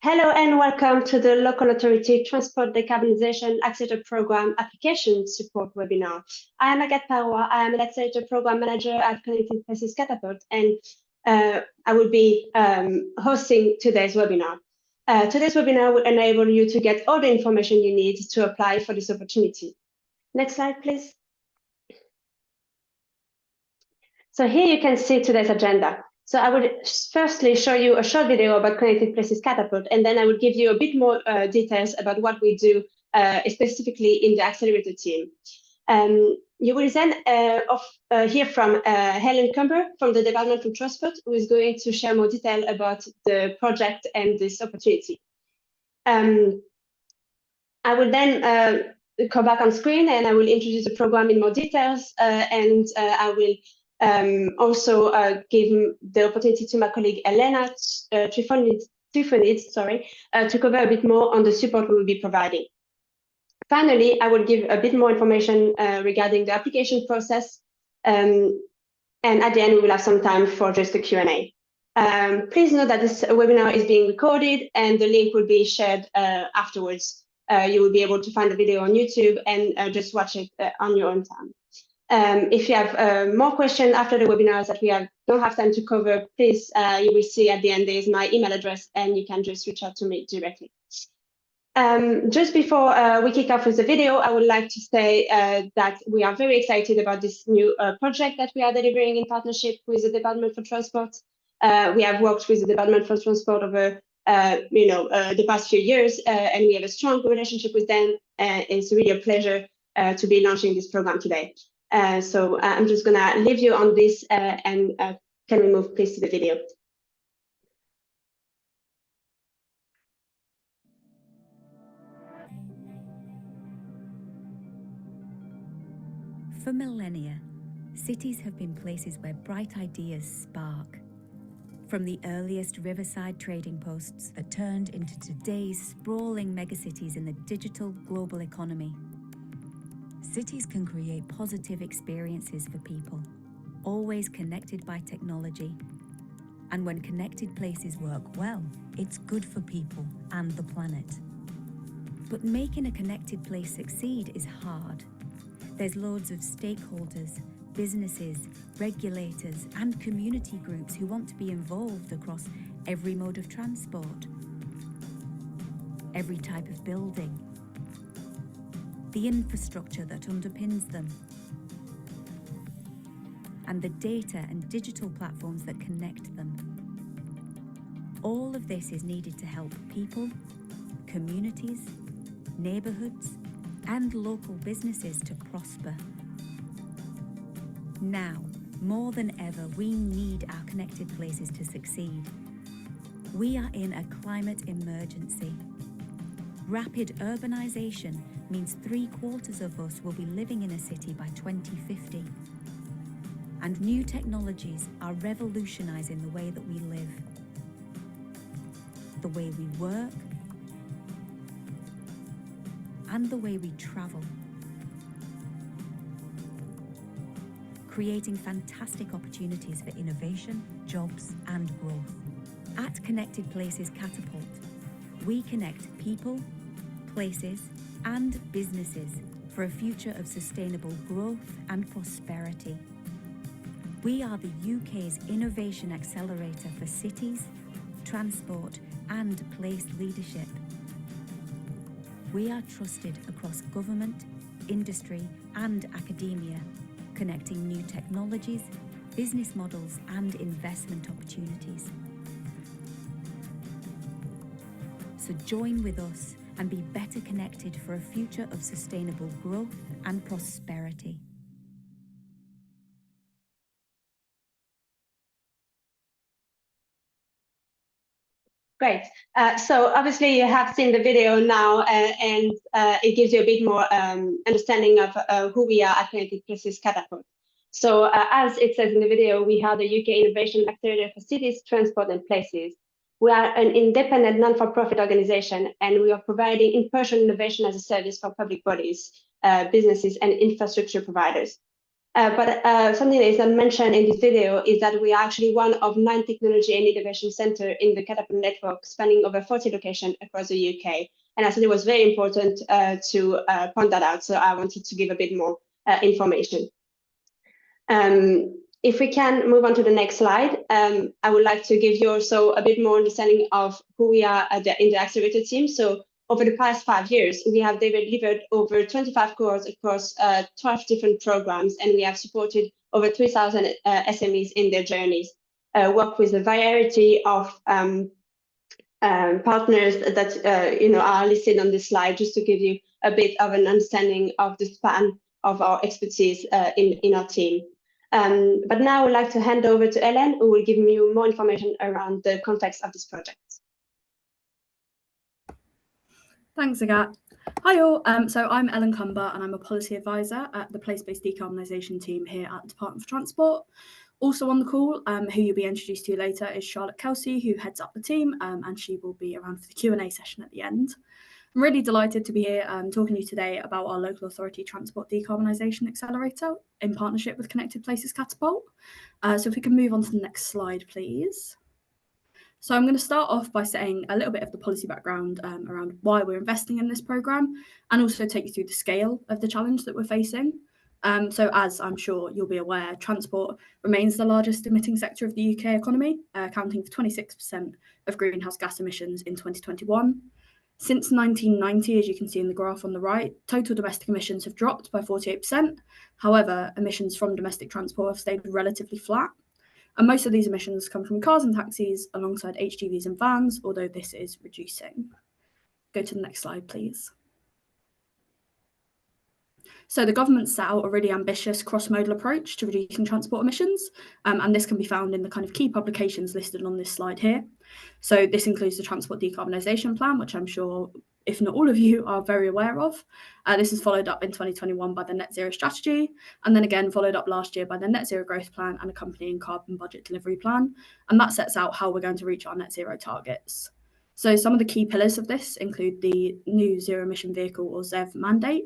Hello and welcome to the Local Authority Transport Decarbonisation Accelerator Program Application Support webinar. I am Agathe Parwa. I am an Accelerator Program Manager at Connected Places Catapult, and I will be hosting today's webinar. Today's webinar will enable you to get all the information you need to apply for this opportunity. Next slide, please. So here you can see today's agenda. So I would firstly show you a short video about Connected Places Catapult, and then I will give you a bit more details about what we do specifically in the Accelerator team. You will then hear from Helen Cumber from the Department for Transport, who is going to share more detail about the project and this opportunity. I will then come back on screen and I will introduce the program in more details, and I will also give the opportunity to my colleague Elena Trifonides, to cover a bit more on the support we will be providing. Finally, I will give a bit more information regarding the application process, and at the end we will have some time for just a Q&A. Please note that this webinar is being recorded and the link will be shared afterwards. You will be able to find the video on YouTube and just watch it on your own time. If you have more questions after the webinars that we don't have time to cover, please, you will see at the end there is my email address and you can just reach out to me directly. Just before we kick off with the video, I would like to say that we are very excited about this new project that we are delivering in partnership with the Department for Transport. We have worked with the Department for Transport over the past few years, and we have a strong relationship with them. It's really a pleasure to be launching this program today. So I'm just going to leave you on this, and can we move please to the video? For millennia, cities have been places where bright ideas spark. From the earliest riverside trading posts that turned into today's sprawling megacities in the digital global economy. Cities can create positive experiences for people, always connected by technology. And when connected places work well, it's good for people and the planet. But making a connected place succeed is hard. There's loads of stakeholders, businesses, regulators, and community groups who want to be involved across every mode of transport, every type of building, the infrastructure that underpins them, and the data and digital platforms that connect them. All of this is needed to help people, communities, neighborhoods, and local businesses to prosper. Now, more than ever, we need our connected places to succeed. We are in a climate emergency. Rapid urbanization means 3/4 of us will be living in a city by 2050. And new technologies are revolutionizing the way that we live, the way we work, and the way we travel, creating fantastic opportunities for innovation, jobs, and growth. At Connected Places Catapult, we connect people, places, and businesses for a future of sustainable growth and prosperity. We are the UK's innovation accelerator for cities, transport, and place leadership. We are trusted across government, industry, and academia, connecting new technologies, business models, and investment opportunities. So join with us and be better connected for a future of sustainable growth and prosperity. Great. So obviously you have seen the video now, and it gives you a bit more understanding of who we are at Connected Places Catapult. So as it says in the video, we are the UK Innovation Accelerator for Cities, Transport and Places. We are an independent non-for-profit organization, and we are providing in-person innovation as a service for public bodies, businesses and infrastructure providers. But something that is not mentioned in this video is that we are actually one of 9 technology and innovation centers in the Catapult network, spanning over 40 locations across the UK. And I thought it was very important to point that out. So I wanted to give a bit more information. If we can move on to the next slide, I would like to give you also a bit more understanding of who we are in the Accelerator team. So over the past 5 years, we have delivered over 25 cohorts across 12 different programs, and we have supported over 3,000 SMEs in their journeys, work with a variety of partners that are listed on this slide, just to give you a bit of an understanding of the span of our expertise in our team. But now I would like to hand over to Ellen, who will give you more information around the context of this project. Thanks, Agathe. Hi all, so I'm Ellen Cumber and I'm a policy advisor at the place-based decarbonisation team here at the Department for Transport. Also on the call, who you'll be introduced to later, is Charlotte Kelsey, who heads up the team, and she will be around for the Q&A session at the end. I'm really delighted to be here talking to you today about our local authority transport decarbonisation accelerator in partnership with Connected Places Catapult. So if we can move on to the next slide, please. So I'm going to start off by saying a little bit of the policy background around why we're investing in this programme, and also take you through the scale of the challenge that we're facing. So as I'm sure you'll be aware, transport remains the largest emitting sector of the UK economy, accounting for 26% of greenhouse gas emissions in 2021. Since 1990, as you can see in the graph on the right, total domestic emissions have dropped by 48%. However, emissions from domestic transport have stayed relatively flat. And most of these emissions come from cars and taxis alongside HGVs and vans, although this is reducing. Go to the next slide, please. So the government set out a really ambitious cross-modal approach to reducing transport emissions, and this can be found in the kind of key publications listed on this slide here. So this includes the Transport Decarbonisation Plan, which I'm sure, if not all of you, are very aware of. This is followed up in 2021 by the Net Zero Strategy, and then again followed up last year by the Net Zero Growth Plan and accompanying Carbon Budget Delivery Plan, and that sets out how we're going to reach our net zero targets. So some of the key pillars of this include the new zero emission vehicle or ZEV mandate,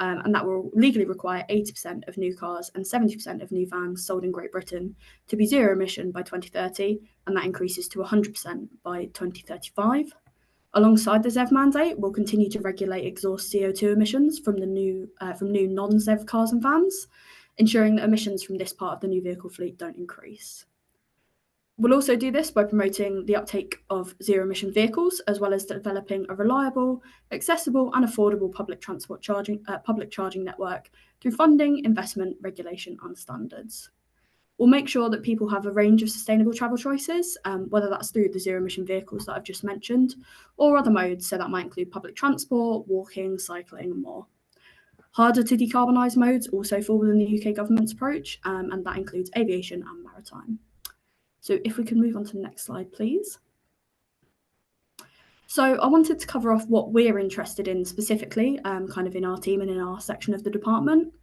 and that will legally require 80% of new cars and 70% of new vans sold in Great Britain to be zero emission by 2030, and that increases to 100% by 2035. Alongside the ZEV mandate, we'll continue to regulate exhaust CO2 emissions from new non-ZEV cars and vans, ensuring that emissions from this part of the new vehicle fleet don't increase. We'll also do this by promoting the uptake of zero-emission vehicles, as well as developing a reliable, accessible and affordable public charging network through funding, investment, regulation and standards. We'll make sure that people have a range of sustainable travel choices, whether that's through the zero-emission vehicles that I've just mentioned, or other modes, so that might include public transport, walking, cycling and more. Harder to decarbonise modes also fall within the UK government's approach, and that includes aviation and maritime. So if we can move on to the next slide, please. So I wanted to cover off what we're interested in specifically, kind of in our team and in our section of the department.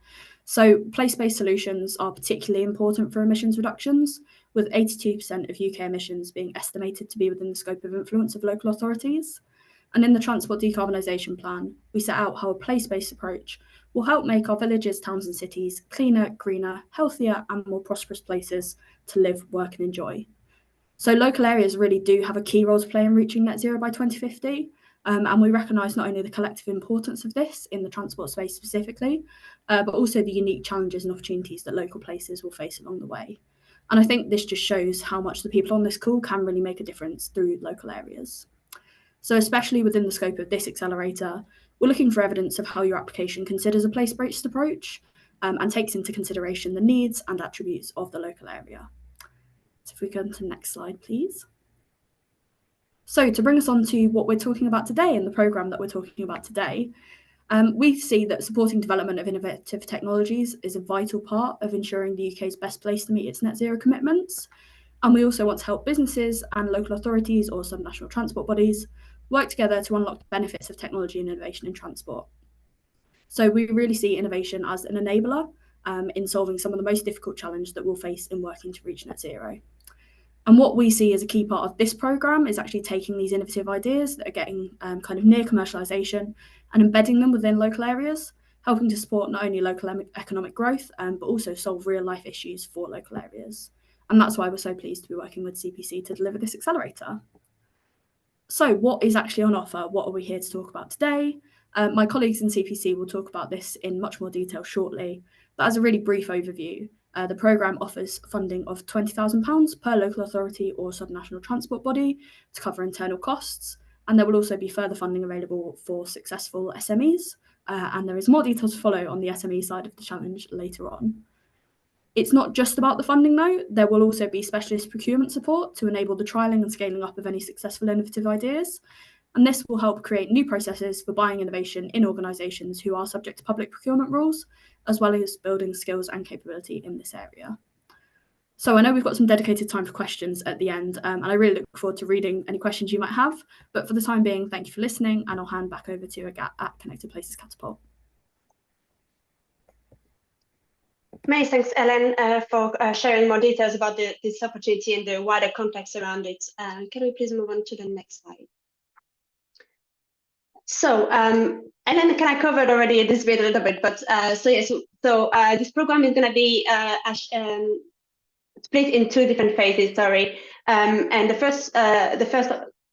So place-based solutions are particularly important for emissions reductions, with 82% of UK emissions being estimated to be within the scope of influence of local authorities. And in the Transport Decarbonisation Plan, we set out how a place-based approach will help make our villages, towns and cities cleaner, greener, healthier and more prosperous places to live, work and enjoy. So local areas really do have a key role to play in reaching net zero by 2050. And we recognise not only the collective importance of this in the transport space specifically, but also the unique challenges and opportunities that local places will face along the way. And I think this just shows how much the people on this call can really make a difference through local areas. So especially within the scope of this accelerator, we're looking for evidence of how your application considers a place-based approach and takes into consideration the needs and attributes of the local area. So if we go to the next slide, please. So to bring us on to what we're talking about today and the programme that we're talking about today, we see that supporting development of innovative technologies is a vital part of ensuring the UK is best placed to meet its net zero commitments. And we also want to help businesses and local authorities or some national transport bodies work together to unlock the benefits of technology and innovation in transport. So we really see innovation as an enabler in solving some of the most difficult challenges that we'll face in working to reach net zero. And what we see as a key part of this programme is actually taking these innovative ideas that are getting kind of near commercialisation and embedding them within local areas, helping to support not only local economic growth, but also solve real-life issues for local areas. And that's why we're so pleased to be working with CPC to deliver this accelerator. So what is actually on offer? What are we here to talk about today? My colleagues in CPC will talk about this in much more detail shortly, but as a really brief overview, the programme offers funding of £20,000 per local authority or subnational transport body to cover internal costs, and there will also be further funding available for successful SMEs, and there is more detail to follow on the SME side of the challenge later on. It's not just about the funding though, there will also be specialist procurement support to enable the trialling and scaling up of any successful innovative ideas, and this will help create new processes for buying innovation in organisations who are subject to public procurement rules, as well as building skills and capability in this area. So I know we've got some dedicated time for questions at the end, and I really look forward to reading any questions you might have, but for the time being, thank you for listening, and I'll hand back over to Agat at Connected Places Catapult. Many thanks, Ellen, for sharing more details about this opportunity and the wider context around it. Can we please move on to the next slide? So, Ellen kind of covered already this bit a little bit, but this program is going to be split in two different phases. And the first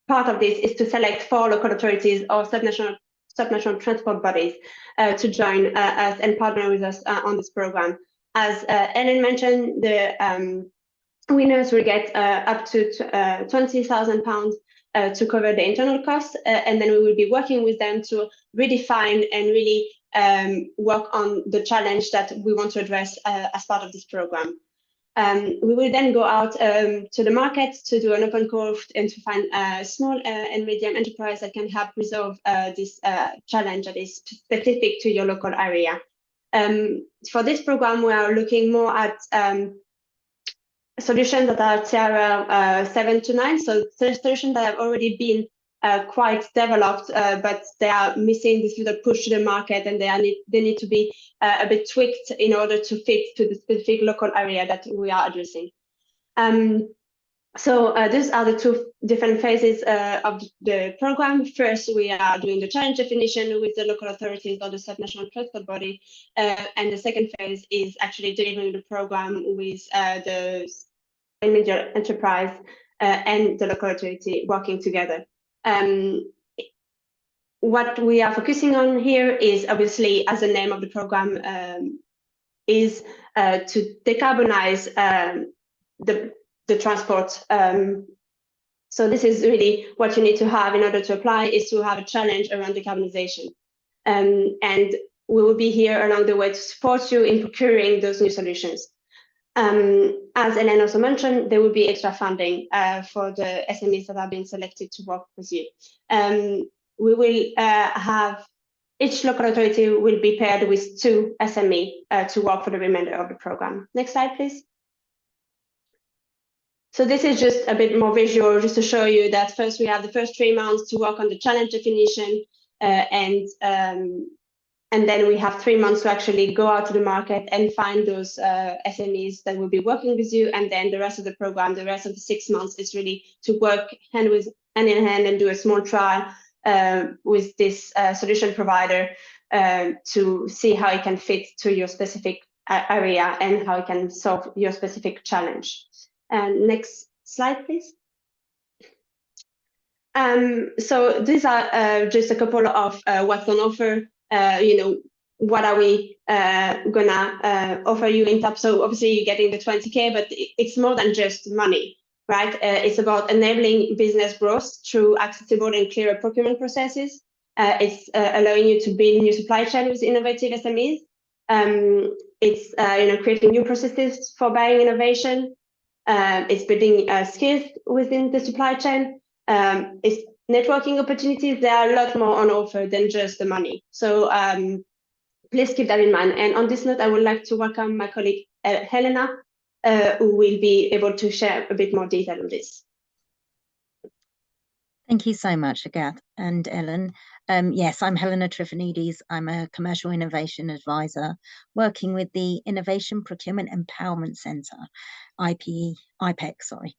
part of this is to select 4 local authorities or subnational transport bodies to join us and partner with us on this program. As Ellen mentioned, the winners will get up to £20,000 to cover the internal costs, and then we will be working with them to redefine and really work on the challenge that we want to address as part of this program. We will then go out to the market to do an open call and to find small and medium enterprise that can help resolve this challenge that is specific to your local area. For this program, we are looking more at solutions that are TRL 7 to 9, so solutions that have already been quite developed, but they are missing this little push to the market, and they need to be a bit tweaked in order to fit to the specific local area that we are addressing. So these are the 2 different phases of the program. First, we are doing the challenge definition with the local authorities or the subnational transport body, and the second phase is actually delivering the program with the major enterprise and the local authority working together. What we are focusing on here is obviously, as the name of the program is, to decarbonize the transport. So this is really what you need to have in order to apply, is to have a challenge around decarbonisation. And we will be here along the way to support you in procuring those new solutions. As Ellen also mentioned, there will be extra funding for the SMEs that are being selected to work with you. We will have, each local authority will be paired with 2 SME to work for the remainder of the program. Next slide, please. So this is just a bit more visual, just to show you that first we have the first 3 months to work on the challenge definition, and then we have 3 months to actually go out to the market and find those SMEs that will be working with you. And then the rest of the program, the rest of the 6 months, is really to work hand in hand and do a small trial with this solution provider to see how it can fit to your specific area and how it can solve your specific challenge. Next slide, please. So these are just a couple of what's on offer. What are we gonna offer you in terms? So obviously you're getting the 20K, but it's more than just money, right? It's about enabling business growth through accessible and clearer procurement processes. It's allowing you to build new supply chain with innovative SMEs. It's creating new processes for buying innovation. It's building skills within the supply chain. It's networking opportunities. There are a lot more on offer than just the money. So please keep that in mind. And on this note, I would like to welcome my colleague, Helena, who will be able to share a bit more detail on this. Thank you so much, Agathe and Ellen. Yes, I'm Helena Trifonides. I'm a Commercial Innovation Advisor working with the Innovation Procurement Empowerment Centre, IPEC, sorry.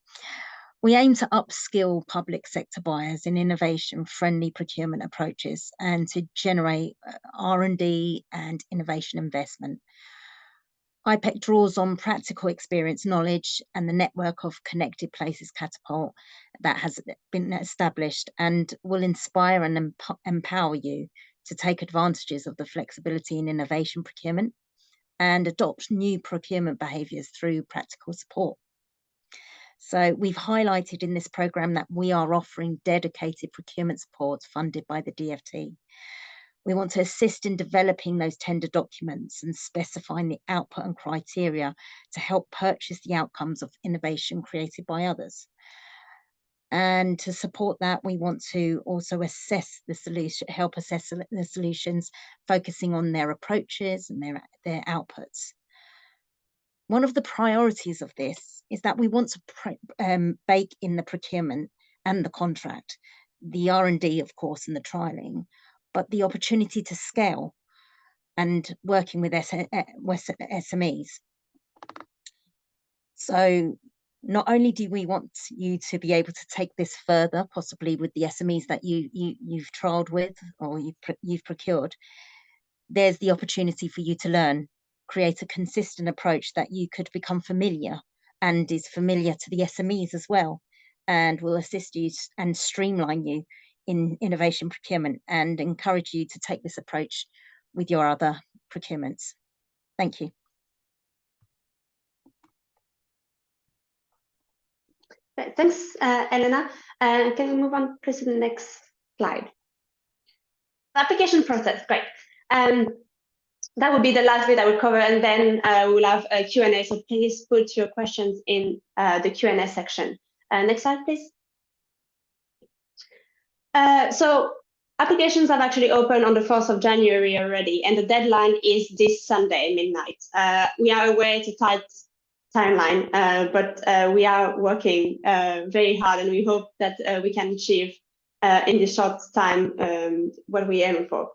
We aim to upskill public sector buyers in innovation-friendly procurement approaches and to generate R&D and innovation investment. IPEC draws on practical experience, knowledge, and the network of connected places catapult that has been established and will inspire and empower you to take advantages of the flexibility in innovation procurement and adopt new procurement behaviours through practical support. So we've highlighted in this programme that we are offering dedicated procurement support funded by the DfT. We want to assist in developing those tender documents and specifying the output and criteria to help purchase the outcomes of innovation created by others. And to support that, we want to also assess the solution, help assess the solutions, focusing on their approaches and their outputs. One of the priorities of this is that we want to bake in the procurement and the contract, the R&D, of course, and the trialling, but the opportunity to scale and working with SMEs. So not only do we want you to be able to take this further, possibly with the SMEs that you've trialed with or you've procured, there's the opportunity for you to learn, create a consistent approach that you could become familiar and is familiar to the SMEs as well, and will assist you and streamline you in innovation procurement and encourage you to take this approach with your other procurements. Thank you. Thanks, Elena. Can we move on, please, to the next slide? The application process, great. That would be the last bit I will cover, and then we'll have a Q&A, so please put your questions in the Q&A section. Next slide, please. So applications have actually opened on the 4th of January already, and the deadline is this Sunday, midnight. We are aware it's a tight timeline, but we are working very hard, and we hope that we can achieve in this short time what we're aiming for.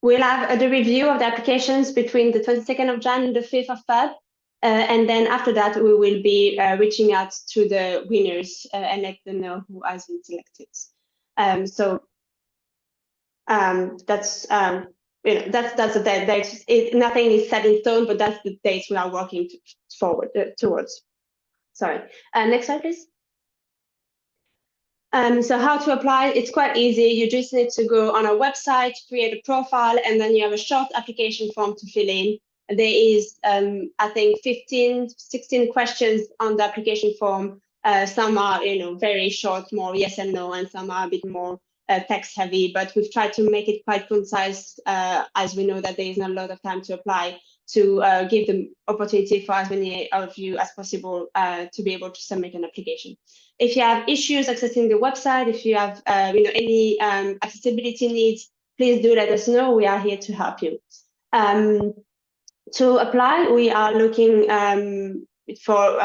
We'll have the review of the applications between the 22nd of Jan and the 5th of Feb. And then after that, we will be reaching out to the winners and let them know who has been selected. That's the date. Nothing is set in stone, but that's the dates we are working towards. Sorry. Next slide, please. So how to apply? It's quite easy. You just need to go on our website, create a profile, and then you have a short application form to fill in. There is, I think, 16 questions on the application form. Some are, very short, more yes and no, and some are a bit more text heavy. But we've tried to make it quite concise, as we know that there is not a lot of time to apply, to give the opportunity for as many of you as possible to be able to submit an application. If you have issues accessing the website, if you have, any accessibility needs, please do let us know. We are here to help you. To apply, we are looking for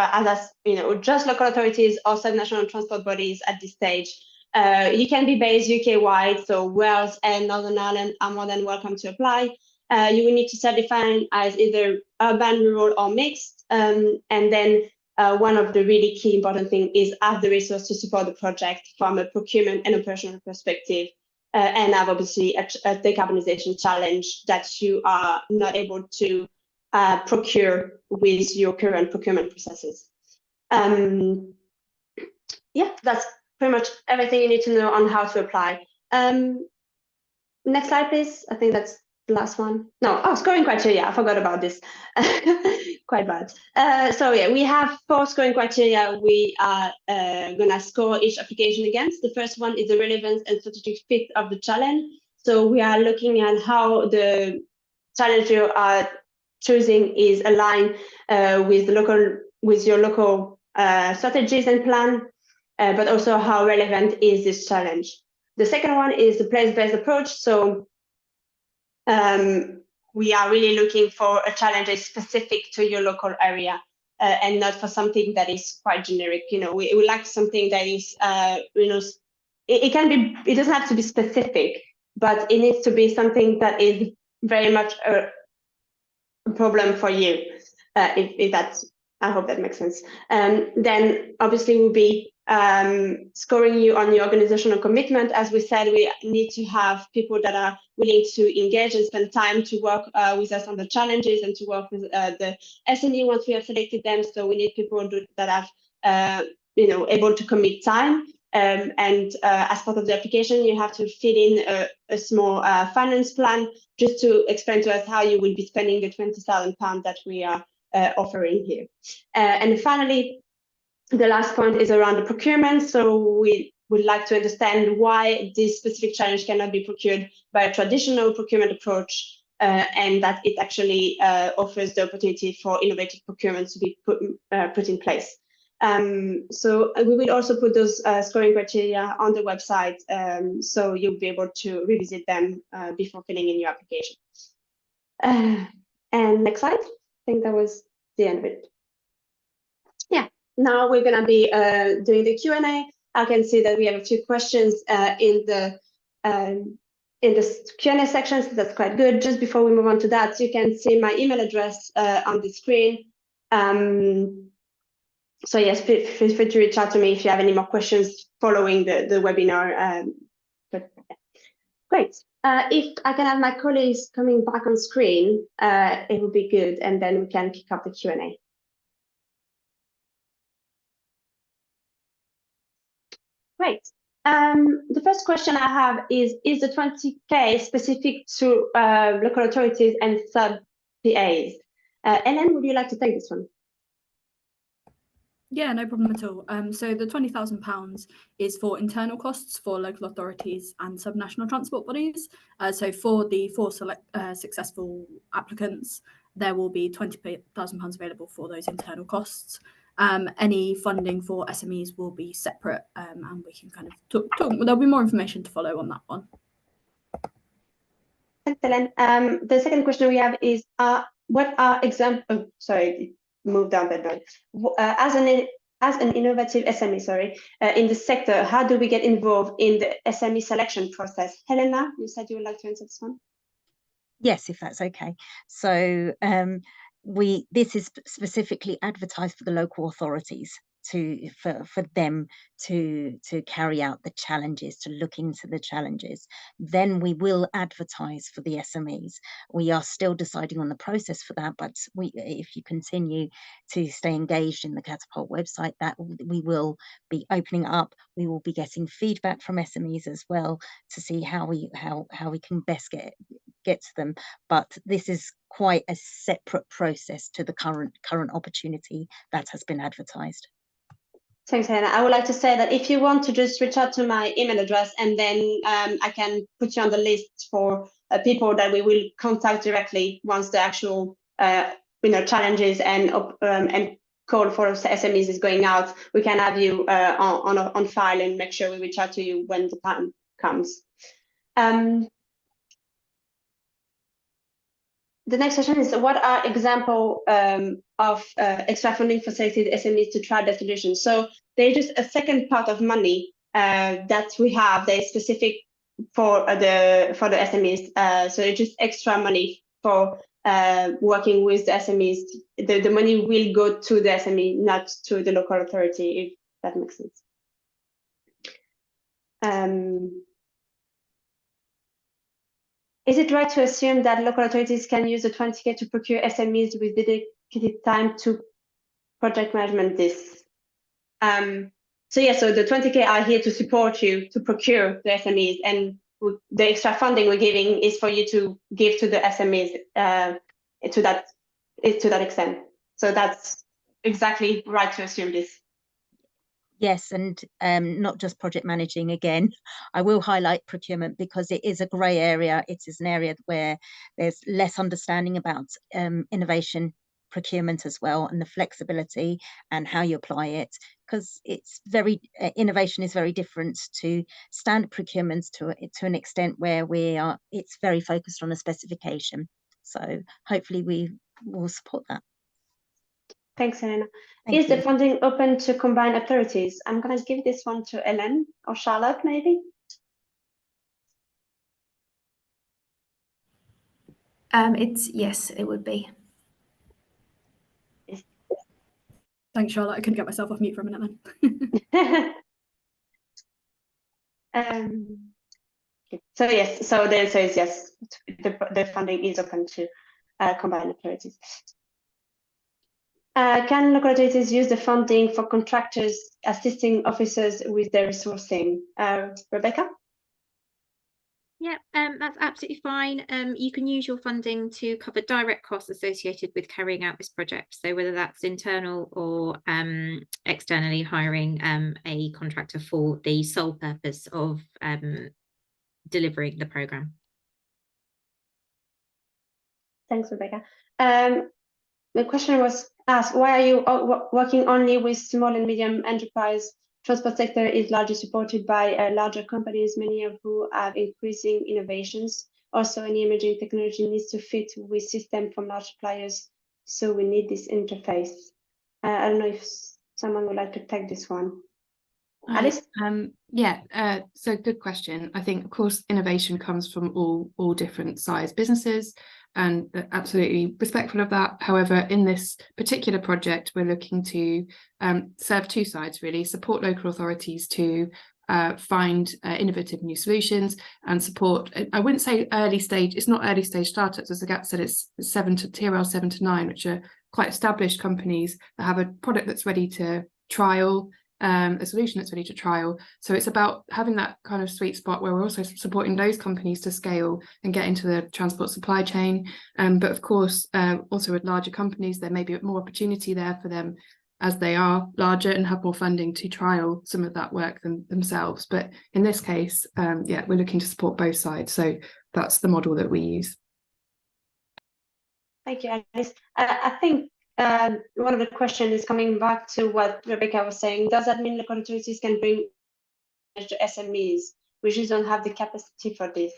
just local authorities or subnational transport bodies at this stage. You can be based UK-wide, so Wales and Northern Ireland are more than welcome to apply. You will need to self-define as either urban, rural, or mixed. And then one of the really key important things is have the resource to support the project from a procurement and operational perspective. And have obviously a decarbonisation challenge that you are not able to procure with your current procurement processes. Yeah, that's pretty much everything you need to know on how to apply. Next slide, please. I think that's the last one. No, scoring criteria. I forgot about this. Quite bad. So yeah, we have 4 scoring criteria we are going to score each application against. The first one is the relevance and strategic fit of the challenge. So we are looking at how the challenge you are choosing is aligned with your local strategies and plan, but also how relevant is this challenge. The second one is the place-based approach. So we are really looking for a challenge that is specific to your local area and not for something that is quite generic. We like something that is, it doesn't have to be specific, but it needs to be something that is very much a problem for you, if that's I hope that makes sense. Then obviously we'll be scoring you on your organizational commitment. As we said, we need to have people that are willing to engage and spend time to work with us on the challenges and to work with the SME once we have selected them. So we need people that have, able to commit time. And as part of the application, you have to fill in a small finance plan just to explain to us how you will be spending the £20,000 that we are offering here. And finally, the last point is around the procurement. So we would like to understand why this specific challenge cannot be procured by a traditional procurement approach, and that it actually offers the opportunity for innovative procurement to be put in place. So we will also put those scoring criteria on the website, so you'll be able to revisit them before filling in your application. And next slide. I think that was the end of it. Yeah, now we're going to be doing the Q&A. I can see that we have a few questions in the Q&A section, so that's quite good. Just before we move on to that, you can see my email address on the screen. So yes, feel free to reach out to me if you have any more questions following the webinar. But yeah. Great. If I can have my colleagues coming back on screen, it would be good, and then we can kick off the Q&A. Great. The first question I have is the 20K specific to local authorities and sub-PAs? Ellen, would you like to take this one? Yeah, no problem at all. So the £20,000 is for internal costs for local authorities and subnational transport bodies. So for the four successful applicants, there will be £20,000 available for those internal costs. Any funding for SMEs will be separate, and we can kind of talk. There'll be more information to follow on that one. Thanks, Ellen. The second question we have is, what are examples? Sorry, move down that one. As an innovative SME, in the sector, how do we get involved in the SME selection process? Helena, you said you would like to answer this one. Yes, if that's okay. So this is specifically advertised for the local authorities for them to carry out the challenges, to look into the challenges. Then we will advertise for the SMEs. We are still deciding on the process for that, but if you continue to stay engaged in the Catapult website, that we will be opening up. We will be getting feedback from SMEs as well to see how we can best get to them. But this is quite a separate process to the current opportunity that has been advertised. Thanks, Helena. I would like to say that if you want to just reach out to my email address, and then I can put you on the list for people that we will contact directly once the actual challenges and call for SMEs is going out. We can have you on file and make sure we reach out to you when the time comes. The next question is, what are examples of extra funding facilitated SMEs to try the solution? So there's just a second part of money that we have that is specific for the SMEs. So it's just extra money for working with the SMEs. The money will go to the SME, not to the local authority, if that makes sense. Is it right to assume that local authorities can use the 20K to procure SMEs with dedicated time to project management this? So yeah, so the 20K are here to support you to procure the SMEs, and the extra funding we're giving is for you to give to the SMEs to that extent. So that's exactly right to assume this. Yes, and not just project managing. Again, I will highlight procurement because it is a grey area. It is an area where there's less understanding about innovation procurement as well, and the flexibility and how you apply it, because it's innovation is very different to standard procurements to an extent where it's very focused on a specification. So hopefully we will support that. Thanks, Helena. Is the funding open to combined authorities? I'm going to give this one to Ellen or Charlotte, maybe. Yes, it would be. Thanks, Charlotte. I couldn't get myself off mute for a minute then. So yes, so the answer is yes. The funding is open to combined authorities. Can local authorities use the funding for contractors assisting officers with their resourcing? Rebecca? Yeah, that's absolutely fine. You can use your funding to cover direct costs associated with carrying out this project. So whether that's internal or externally hiring a contractor for the sole purpose of delivering the programme. Thanks, Rebecca. The question was asked, why are you working only with small and medium enterprise? Transport sector is largely supported by larger companies, many of who have increasing innovations. Also, any emerging technology needs to fit with systems from large suppliers, so we need this interface. I don't know if someone would like to take this one. Alice? Yeah, so good question. I think, of course, innovation comes from all different size businesses, and absolutely respectful of that. However, in this particular project, we're looking to serve two sides, really: support local authorities to find innovative new solutions and support, I wouldn't say early stage, it's not early stage startups, as the GAP said, it's TRL 7 to 9, which are quite established companies that have a product that's ready to trial, a solution that's ready to trial. So it's about having that kind of sweet spot where we're also supporting those companies to scale and get into the transport supply chain. But of course, also with larger companies, there may be more opportunity there for them as they are larger and have more funding to trial some of that work themselves. But in this case, yeah, we're looking to support both sides. So that's the model that we use. Thank you, Alice. I think one of the questions is coming back to what Rebecca was saying. Does that mean local authorities can bring to SMEs, which don't have the capacity for this?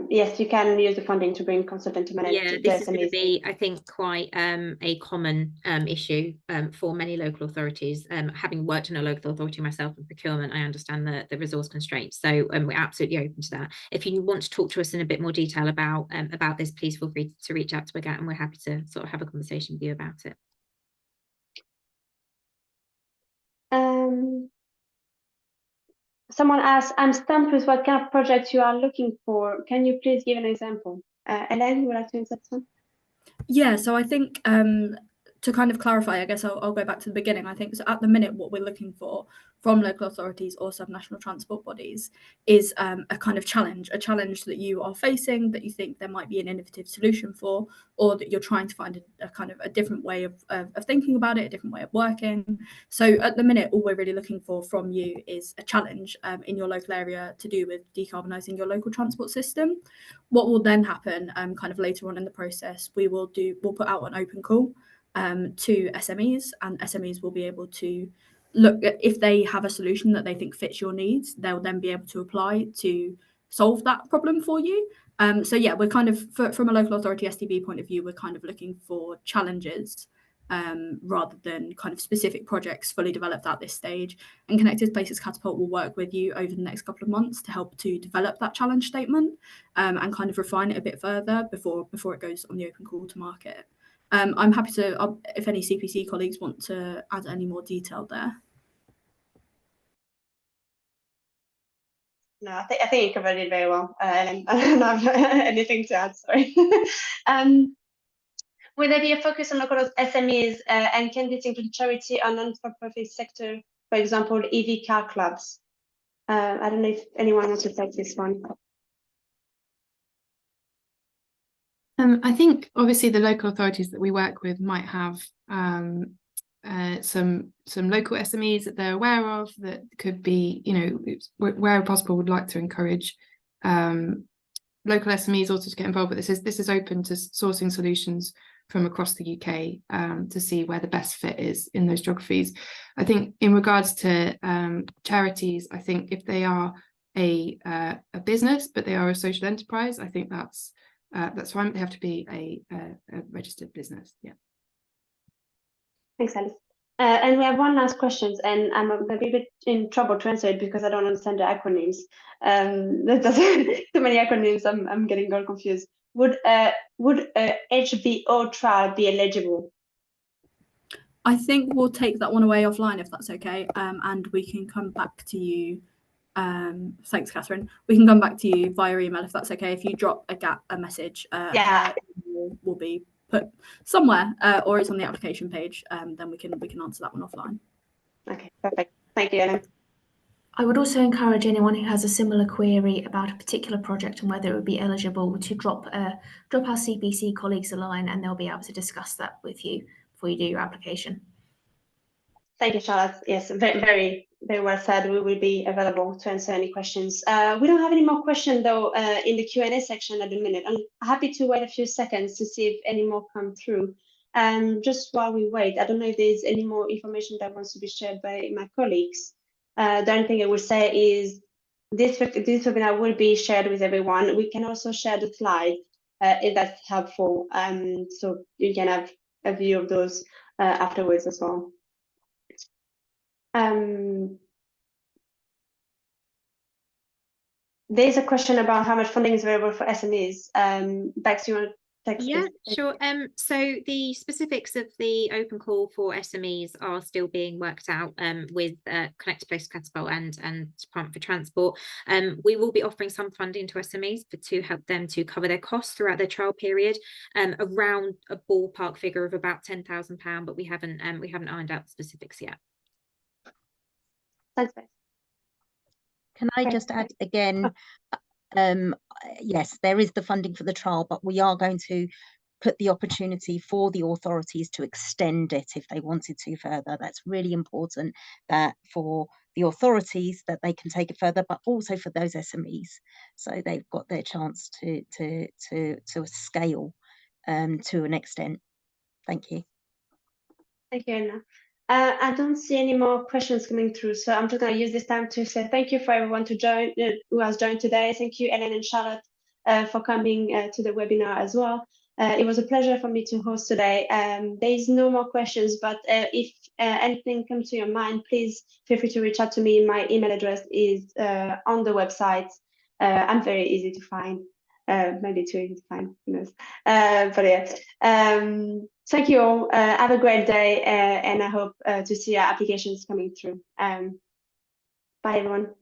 Yes, you can use the funding to bring consultant to manage. Yeah, this is going to be, I think, quite a common issue for many local authorities. Having worked in a local authority myself in procurement, I understand the resource constraints. So we're absolutely open to that. If you want to talk to us in a bit more detail about this, please feel free to reach out to Agat, and we're happy to sort of have a conversation with you about it. Someone asked, I'm stumped with what kind of projects you are looking for. Can you please give an example? Elaine, you would like to answer this one? Yeah, so I think to kind of clarify, I guess I'll go back to the beginning. I think so at the minute, what we're looking for from local authorities or subnational transport bodies is a kind of challenge, a challenge that you are facing, that you think there might be an innovative solution for, or that you're trying to find a kind of a different way of thinking about it, a different way of working. So at the minute, all we're really looking for from you is a challenge in your local area to do with decarbonising your local transport system. What will then happen kind of later on in the process, we'll put out an open call to SMEs, and SMEs will be able to look at if they have a solution that they think fits your needs. They'll then be able to apply to solve that problem for you. So yeah, we're kind of, from a local authority STB point of view, we're kind of looking for challenges rather than kind of specific projects fully developed at this stage. And Connected Places Catapult will work with you over the next couple of months to help to develop that challenge statement and kind of refine it a bit further before it goes on the open call to market. I'm happy to, if any CPC colleagues want to add any more detail there. No, I think you covered it very well. I don't have anything to add, sorry. Will there be a focus on local SMEs and can this include charity or non-for-profit sector, for example, EV car clubs? I don't know if anyone wants to take this one. I think obviously the local authorities that we work with might have some local SMEs that they're aware of that could be, you know, where possible, would like to encourage local SMEs also to get involved with this. This is open to sourcing solutions from across the UK to see where the best fit is in those geographies. I think in regards to charities, I think if they are a business but they are a social enterprise, I think that's fine. They have to be a registered business. Yeah. Thanks, Alice. And we have one last question, and I'm going to be a bit in trouble to answer it because I don't understand the acronyms. There's too many acronyms. I'm getting all confused. Would a HVO trial be eligible? I think we'll take that one away offline if that's okay, and we can come back to you. Thanks, Catherine. We can come back to you via email if that's okay. If you drop a message, Yeah. will be put somewhere, or it's on the application page. Then we can answer that one offline. Okay, perfect. Thank you, Ellen. I would also encourage anyone who has a similar query about a particular project and whether it would be eligible to drop our CPC colleagues a line, and they'll be able to discuss that with you before you do your application. Thank you, Charlotte. Yes, very well said. We will be available to answer any questions. We don't have any more questions though in the Q&A section at the minute. I'm happy to wait a few seconds to see if any more come through. Just while we wait, I don't know if there's any more information that wants to be shared by my colleagues. The only thing I would say is this webinar will be shared with everyone. We can also share the slides if that's helpful. So you can have a view of those afterwards as well. There's a question about how much funding is available for SMEs. Bex, you want to take Yeah, this? sure. So the specifics of the open call for SMEs are still being worked out with Connected Places Catapult and Department for Transport. We will be offering some funding to SMEs to help them to cover their costs throughout their trial period, around a ballpark figure of about £10,000, but we haven't ironed out the specifics yet. Thanks, Bex. Can I just add again? Yes, there is the funding for the trial, but we are going to put the opportunity for the authorities to extend it if they wanted to further. That's really important, that for the authorities that they can take it further, but also for those SMEs, so they've got their chance to scale to an extent. Thank you. Thank you, Anna. I don't see any more questions coming through, so I'm just going to use this time to say thank you for everyone who has joined today. Thank you, Ellen and Charlotte, for coming to the webinar as well. It was a pleasure for me to host today. There is no more questions, but if anything comes to your mind, please feel free to reach out to me. My email address is on the website. I'm very easy to find. Maybe too easy to find, who knows. But yeah. Thank you all. Have a great day, and I hope to see your applications coming through. Bye, everyone.